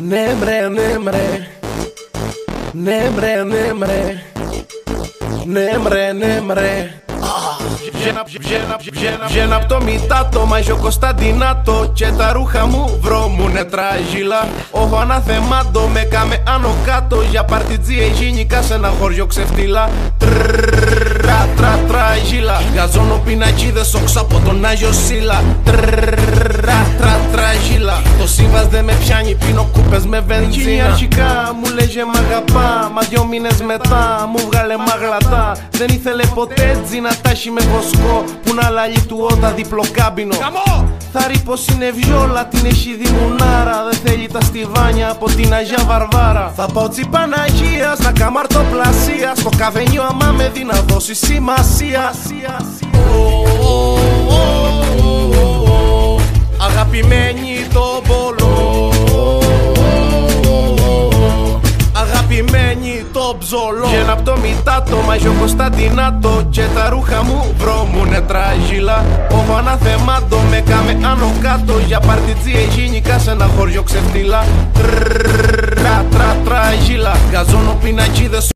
Ναι μπρε, ναι μπρε. Ναι μπρε, ναι μπρε. Ναι μπρε, ναι μπρε. Βγαίνω απ' το Μητάτο, Μάγιο Κωνσταντινάτο και τα ρούχα μου βρώμουνε τράγιλα. Όχι αναθεμάτο, με κάμε άνω κάτω για παρτιτζή εγίνικα σε ένα χωριό ξεφτύλα. Τράγιλα. Γαζώνω πινακίδες όξω από τον Άγιο Σίλα. Τράγιλα. Το σύμβας δεν με πιάνει, πίνω κούπες με βενζίνα. Αρχικά μου λέγε μ' αγαπά, μα 2 μήνες μετά μου βγάλε μαγλατά. Δεν ήθελε ποτέ τζι να τάχει με βοσκό, που να λαλεί του ότα διπλό κάμπινο. Θα ρει πως είναι βιόλα, την έχει δημουνάρα. Δεν θέλει τα στιβάνια από την Αγία Βαρβάρα. Θα πάω τσι Παναγίας να κάνω αρτοπλασία. Στο καβενιό άμα με δει να δώσει σημασία. Αγαπημένη το μπολό, αγαπημένη το ψολό. Βγαίνω απ' το Μητάτο, Μάγιο Κωνσταντινάτο και τα ρούχα μου βρώμουνε τράγιλα. Όχι αναθεμάτο, με κάμε άνω κάτω για παρτιτζή εγίνικα σε ένα χωριό ξεφτύλα. Τράγιλα. Γαζώνω πινακίδες